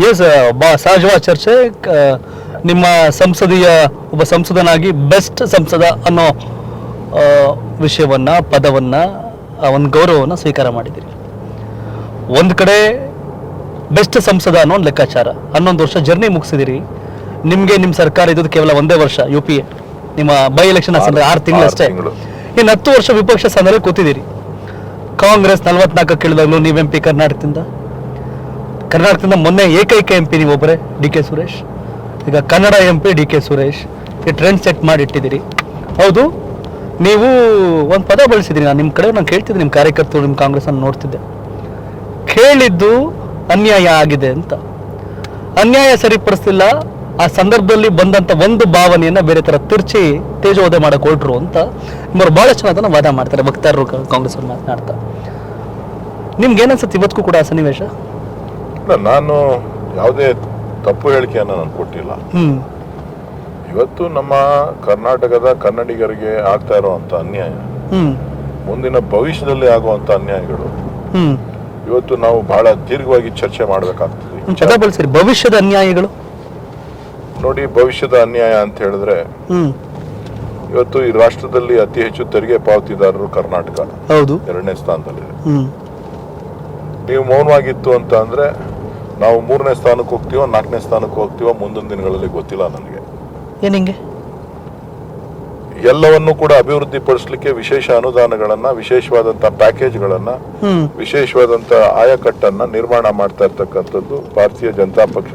S, ಸಹಜವಾದ ಚರ್ಚೆ. ನಿಮ್ಮ ಸಂಸದೀಯ ಒಬ್ಬ ಸಂಸದನಾಗಿ ಬೆಸ್ಟ್ ಸಂಸದ ಅನ್ನೋ ವಿಷಯವನ್ನ, ಪದವನ್ನ, ಒಂದು ಗೌರವವನ್ನು ಸ್ವೀಕಾರ ಮಾಡಿದ್ದೀರಿ. ಒಂದು ಕಡೆ ಬೆಸ್ಟ್ ಸಂಸದ ಅನ್ನೋ ಒಂದು ಲೆಕ್ಕಾಚಾರ, 11 ವರ್ಷ ಜರ್ನಿ ಮುಗಿಸಿದಿರಿ. ನಿಮಗೆ ನಿಮ್ಮ ಸರ್ಕಾರ ಇದ್ದದ್ದು ಕೇವಲ 1 ವರ್ಷ, UPA ನಿಮ್ಮ ಬೈ ಎಲೆಕ್ಷನ್ 6 ತಿಂಗಳಷ್ಟೇ. ಇನ್ನು 10 ವರ್ಷ ವಿಪಕ್ಷ ಸ್ಥಾನದಲ್ಲಿ ಕೂತಿದ್ದೀರಿ. ಕಾಂಗ್ರೆಸ್ 44 ಇಳಿದಾಗಲೂ ನೀವು MP ಕರ್ನಾಟಕದಿಂದ ಮೊನ್ನೆ ಏಕೈಕ MP ನೀವೊಬ್ಬರೇ, DK ಸುರೇಶ್. ಈಗ ಕನ್ನಡ MP DK ಸುರೇಶ್. ಈ ಟ್ರೆಂಡ್ ಸೆಟ್ ಮಾಡಿ ಇಟ್ಟಿದ್ದೀರಿ. ಹೌದು, ನೀವು ಒಂದು ಪದ ಬಳಸಿದ್ದೀರಿ. ನಾನು ನಿಮ್ಮ ಕಡೆ ಕೇಳ್ತಿದ್ದೆ, ನಿಮ್ಮ ಕಾರ್ಯಕರ್ತರು, ನಿಮ್ಮ ಕಾಂಗ್ರೆಸ್ಸನ್ನು ನೋಡ್ತಿದ್ದೆ. ಕೇಳಿದ್ದು ಅನ್ಯಾಯ ಆಗಿದೆ ಅಂತ. ಅನ್ಯಾಯ ಸರಿಪಡಿಸ್ತಿಲ್ಲ, ಆ ಸಂದರ್ಭದಲ್ಲಿ ಬಂದಂಥ ಒಂದು ಭಾವನೆಯನ್ನು ಬೇರೆ ಥರ ತಿರ್ಚಿ ತೇಜೋವಧೆ ಮಾಡಕ್ಕೆ ಹೊರಟ್ರು ಅಂತ ನಿಮ್ಮವ್ರು ಭಾಳ ಚೆನ್ನಾಗಿ ವಾದ ಮಾಡ್ತಾರೆ ವಕ್ತಾರರು, ಕಾಂಗ್ರೆಸ್ ಅವ್ರು ಮಾತನಾಡ್ತಾ. ನಿಮ್ಗೆ ಏನನ್ಸುತ್ತೆ ಇವತ್ತಿಗೂ ಕೂಡ ಆ ಸನ್ನಿವೇಶ? ನಾನು ಯಾವುದೇ ತಪ್ಪು ಹೇಳಿಕೆಯನ್ನು ನಾನು ಕೊಟ್ಟಿಲ್ಲ. ಇವತ್ತು ನಮ್ಮ ಕರ್ನಾಟಕದ ಕನ್ನಡಿಗರಿಗೆ ಆಗ್ತಾ ಇರುವಂತ ಅನ್ಯಾಯ, ಮುಂದಿನ ಭವಿಷ್ಯದಲ್ಲಿ ಆಗುವಂತ ಅನ್ಯಾಯಗಳು ಇವತ್ತು ನಾವು ಬಹಳ ದೀರ್ಘವಾಗಿ ಚರ್ಚೆ ಮಾಡಬೇಕಾಗ್ತದೆ. ಭವಿಷ್ಯದ ಅನ್ಯಾಯಗಳು ನೋಡಿ, ಭವಿಷ್ಯದ ಅನ್ಯಾಯ ಅಂತ ಹೇಳಿದ್ರೆ ಇವತ್ತು ಈ ರಾಷ್ಟ್ರದಲ್ಲಿ ಅತಿ ಹೆಚ್ಚು ತೆರಿಗೆ ಪಾವತಿದಾರರು ಕರ್ನಾಟಕ, ಹೌದು, 2ನೇ ಸ್ಥಾನದಲ್ಲಿದೆ. ನೀವು ಮೌನವಾಗಿತ್ತು ಅಂತ ಅಂದ್ರೆ ನಾವು 3ನೇ ಸ್ಥಾನಕ್ಕೆ ಹೋಗ್ತೀವೋ 4ನೇ ಸ್ಥಾನಕ್ಕೆ ಹೋಗ್ತೀವೋ ಮುಂದಿನ ದಿನಗಳಲ್ಲಿ ಗೊತ್ತಿಲ್ಲ ನನಗೆ. ಏನಿಂಗೆ ಎಲ್ಲವನ್ನೂ ಕೂಡ ಅಭಿವೃದ್ಧಿ ಪಡಿಸಲಿಕ್ಕೆ ವಿಶೇಷ ಅನುದಾನಗಳನ್ನ, ವಿಶೇಷವಾದಂತಹ ಪ್ಯಾಕೇಜ್ಗಳನ್ನ, ವಿಶೇಷವಾದಂತ ಆಯಕಟ್ಟನ್ನ ನಿರ್ಮಾಣ ಮಾಡ್ತಾ ಇರ್ತಕ್ಕಂಥದ್ದು ಭಾರತೀಯ ಜನತಾ ಪಕ್ಷ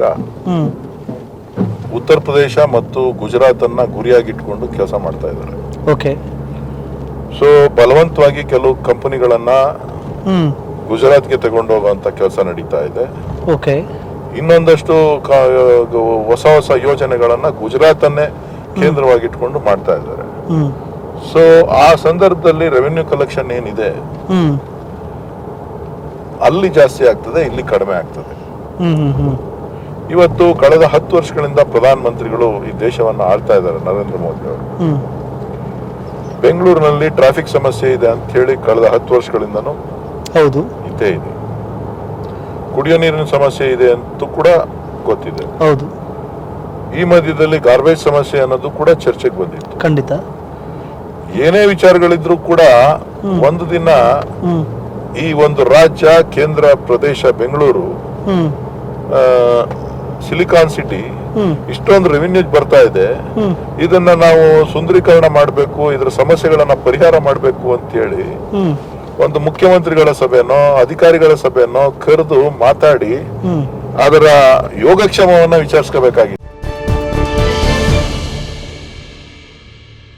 ಉತ್ತರ ಪ್ರದೇಶ ಮತ್ತು ಗುಜರಾತ್ ಅನ್ನ ಗುರಿಯಾಗಿಟ್ಕೊಂಡು ಕೆಲಸ ಮಾಡ್ತಾ ಇದ್ದಾರೆ. ಓಕೆ. ಸೊ ಬಲವಂತವಾಗಿ ಕೆಲವು ಕಂಪನಿಗಳನ್ನ ಗುಜರಾತ್ಗೆ ತಗೊಂಡು ಹೋಗುವಂತ ಕೆಲಸ ನಡೀತಾ ಇದೆ. ಓಕೆ. ಇನ್ನೊಂದಷ್ಟು ಹೊಸ ಹೊಸ ಯೋಜನೆಗಳನ್ನ ಗುಜರಾತ್ ಅನ್ನೇ ಕೇಂದ್ರವಾಗಿಟ್ಕೊಂಡು ಮಾಡ್ತಾ ಇದ್ದಾರೆ. ಸೊ ಆ ಸಂದರ್ಭದಲ್ಲಿ ರೆವೆನ್ಯೂ ಕಲೆಕ್ಷನ್ ಏನಿದೆ ಅಲ್ಲಿ ಜಾಸ್ತಿ ಆಗ್ತದೆ, ಇಲ್ಲಿ ಕಡಿಮೆ ಆಗ್ತದೆ. ಇವತ್ತು ಕಳೆದ 10 ವರ್ಷಗಳಿಂದ ಪ್ರಧಾನ ಮಂತ್ರಿಗಳು ಈ ದೇಶವನ್ನು ಆಳ್ತಾ ಇದ್ದಾರೆ, ನರೇಂದ್ರ ಮೋದಿ ಅವರು. ಬೆಂಗಳೂರಿನಲ್ಲಿ ಟ್ರಾಫಿಕ್ ಸಮಸ್ಯೆ ಇದೆ ಅಂತ ಹೇಳಿ ಕಳೆದ 10 ವರ್ಷಗಳಿಂದನೂ ಹೌದು ಇದ್ದೇ ಇದೆ. ಕುಡಿಯೋ ನೀರಿನ ಸಮಸ್ಯೆ ಇದೆ ಅಂತೂ ಕೂಡ ಗೊತ್ತಿದೆ. ಹೌದು. ಈ ಮಧ್ಯದಲ್ಲಿ ಗಾರ್ಬೇಜ್ ಸಮಸ್ಯೆ ಅನ್ನೋದು ಕೂಡ ಚರ್ಚೆಗೆ ಬಂದಿತ್ತು. ಖಂಡಿತ. ಏನೇ ವಿಚಾರಗಳಿದ್ರು ಕೂಡ ಒಂದು ದಿನ ಈ ಒಂದು ರಾಜ್ಯ, ಕೇಂದ್ರ ಪ್ರದೇಶ ಬೆಂಗಳೂರು, ಸಿಲಿಕಾನ್ ಸಿಟಿ ಇಷ್ಟೊಂದು ರೆವಿನ್ಯೂ ಬರ್ತಾ ಇದೆ, ಇದನ್ನ ನಾವು ಸುಂದರೀಕರಣ ಮಾಡಬೇಕು, ಇದರ ಸಮಸ್ಯೆಗಳನ್ನ ಪರಿಹಾರ ಮಾಡಬೇಕು ಅಂತ ಹೇಳಿ ಒಂದು ಮುಖ್ಯಮಂತ್ರಿಗಳ ಸಭೆನೋ ಅಧಿಕಾರಿಗಳ ಸಭೆನೋ ಕರೆದು ಮಾತಾಡಿ ಅದರ ಯೋಗಕ್ಷೇಮವನ್ನ ವಿಚಾರಿಸಬೇಕಾಗಿದೆ.